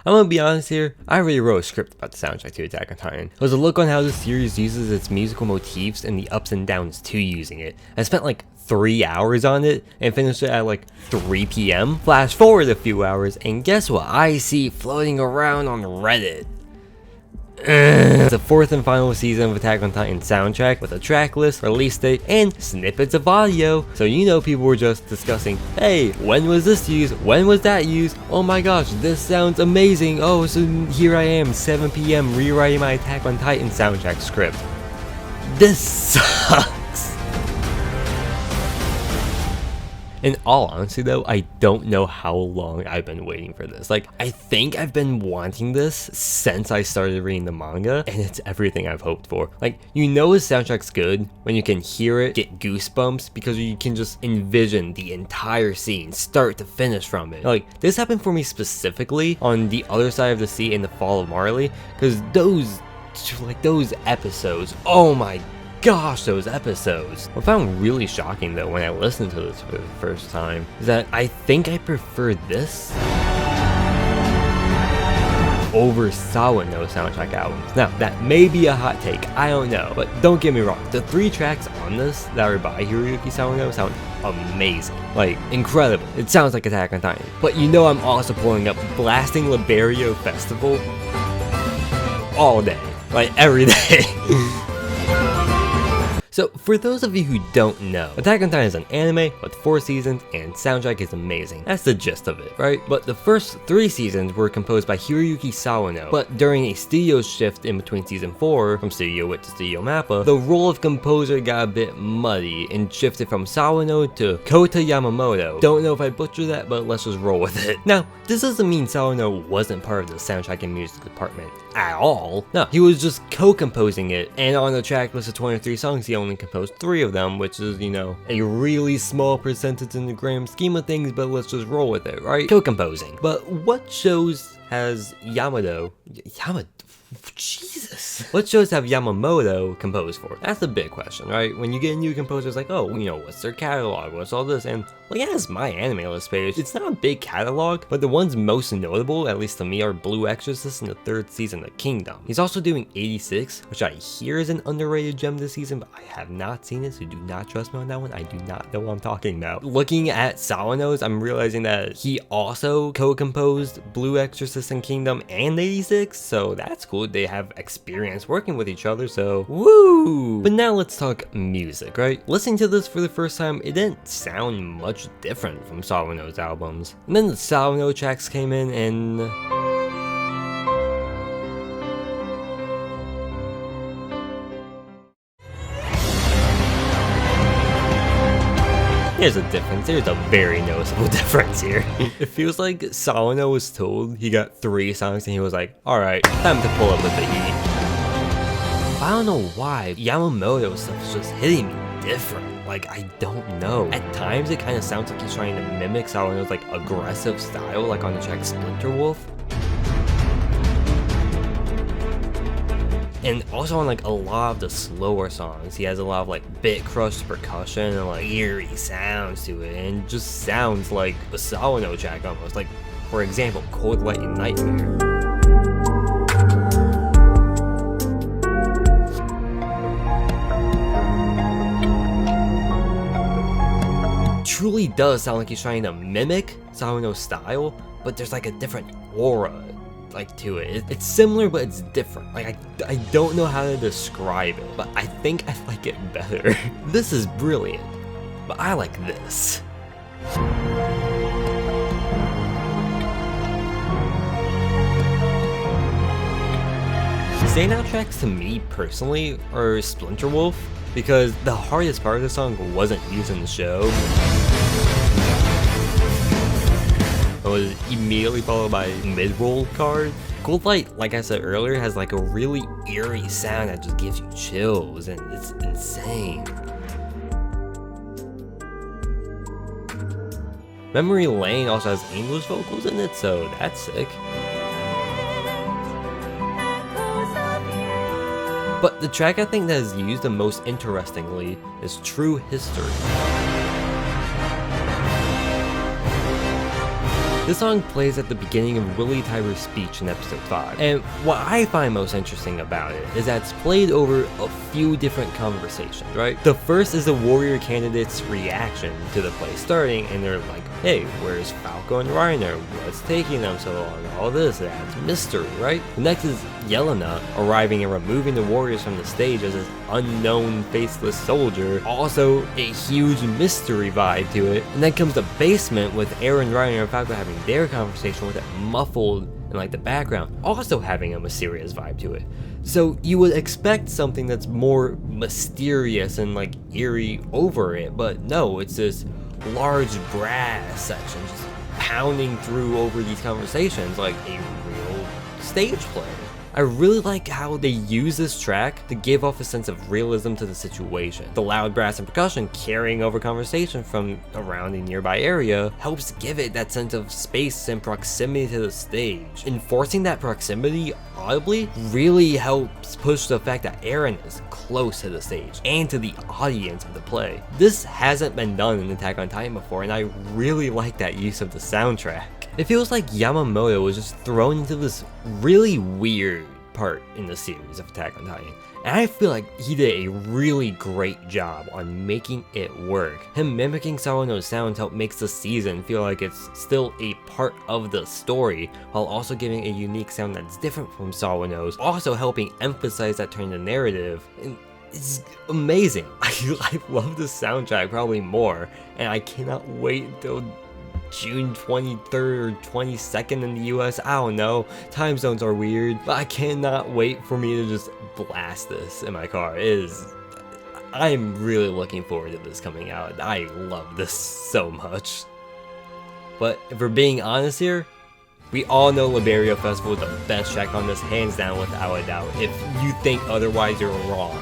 I'm gonna be honest here, I already wrote a script about the soundtrack to Attack on Titan. It was a look on how the series uses its musical motifs and the ups and downs to using it. I spent like 3 hours on it and finished it at like 3 p.m. Flash forward a few hours and guess what I see floating around on Reddit? The fourth and final season of Attack on Titan soundtrack with a track list, release date, and snippets of audio. So you know people were just discussing, hey, when was this used? When was that used? Oh my gosh, this sounds amazing. Oh, so here I am, 7 p.m. rewriting my Attack on Titan soundtrack script. This sucks. In all honesty though, I don't know how long I've been waiting for this. Like, I think I've been wanting this since I started reading the manga, and it's everything I've hoped for. Like, you know the soundtrack's good when you can hear it, get goosebumps, because you can just envision the entire scene, start to finish from it. Like, this happened for me specifically on The Other Side of the Sea in The Fall of Marley, because those episodes, oh my gosh, those episodes. What I found really shocking though when I listened to this for the first time is that I think I prefer this over Sawano soundtrack albums. Now, that may be a hot take, I don't know, but don't get me wrong, the 3 tracks on this that are by Hiroyuki Sawano sound amazing. Like, incredible. It sounds like Attack on Titan. But you know I'm also pulling up Blasting Liberio Festival all day. Like, every day. So, for those of you who don't know, Attack on Titan is an anime with 4 seasons and soundtrack is amazing. That's the gist of it, right? But the first 3 seasons were composed by Hiroyuki Sawano, but during a studio shift in between season 4, from Studio Wit to Studio Mappa, the role of composer got a bit muddy and shifted from Sawano to Kota Yamamoto. Don't know if I butchered that, but let's just roll with it. Now, this doesn't mean Sawano wasn't part of the soundtrack and music department at all. No, he was just co-composing it, and on the track list of 23 songs, he only composed 3 of them, which is, you know, a really small percentage in the grand scheme of things, but let's just roll with it, right? Co-composing. But what shows has Jesus. What shows have Yamamoto composed for? That's the big question, right? When you get a new composer, it's like, oh, you know, what's their catalog? What's all this? And well, yeah, it's my anime list page. It's not a big catalog, but the ones most notable, at least to me, are Blue Exorcist in the 3rd season of Kingdom. He's also doing 86, which I hear is an underrated gem this season, but I have not seen it, so do not trust me on that one. I do not know what I'm talking about. Looking at Sawano's, I'm realizing that he also co-composed Blue Exorcist in Kingdom and 86, so that's cool. They have experience working with each other, so woo! But now let's talk music, right? Listening to this for the first time, it didn't sound much different from Sawano's albums. And then the Sawano tracks came in and there's a difference. There's a very noticeable difference here. It feels like Sawano was told he got 3 songs and he was like, alright, time to pull up with the heat. I don't know why Yamamoto stuff is just hitting me different. Like, I don't know. At times it kind of sounds like he's trying to mimic Sawano's like aggressive style, like on the track Splinter Wolf. And also on like a lot of the slower songs, he has a lot of like bit crushed percussion and like eerie sounds to it, and it just sounds like a Sawano track almost. Like, for example, Cold Light and Nightmare. Truly does sound like he's trying to mimic Sawano's style, but there's like a different aura like to it. It's similar, but it's different. Like, I don't know how to describe it, but I think I like it better. This is brilliant, but I like this. Standout tracks to me personally are Splinter Wolf, because the hardest part of the song wasn't used in the show. It was immediately followed by mid-roll card. Cold Light, like I said earlier, has like a really eerie sound that just gives you chills, and it's insane. Memory Lane also has English vocals in it, so that's sick. But the track I think that is used the most interestingly is True History. This song plays at the beginning of Willie Tyler's speech in episode 5, and what I find most interesting about it is that it's played over a few different conversations, right? The first is the warrior candidates' reaction to the play starting, and they're like, hey, where's Falco and Reiner? What's taking them so long? All this, that's mystery, right? The next is Yelena arriving and removing the warriors from the stage as this unknown faceless soldier, also a huge mystery vibe to it. And then comes the basement with Aaron, Reiner, and Falco having their conversation with it muffled in like the background, also having a mysterious vibe to it. So you would expect something that's more mysterious and like eerie over it, but no, it's this large brass section just pounding through over these conversations like a real stage play. I really like how they use this track to give off a sense of realism to the situation. The loud brass and percussion carrying over conversation from around the nearby area helps give it that sense of space and proximity to the stage. Enforcing that proximity audibly really helps push the fact that Aaron is close to the stage and to the audience of the play. This hasn't been done in Attack on Titan before, and I really like that use of the soundtrack. It feels like Yamamoto was just thrown into this really weird part in the series of Attack on Titan, and I feel like he did a really great job on making it work. Him mimicking Sawano's sounds help makes the season feel like it's still a part of the story, while also giving a unique sound that's different from Sawano's, also helping emphasize that turn in the narrative. And it's amazing. I love the soundtrack probably more, and I cannot wait until June 23rd or 22nd in the US. I don't know, time zones are weird, but I cannot wait for me to just blast this in my car. I'm really looking forward to this coming out. I love this so much. But if we're being honest here, we all know Liberia Festival is the best track on this, hands down, without a doubt. If you think otherwise, you're wrong.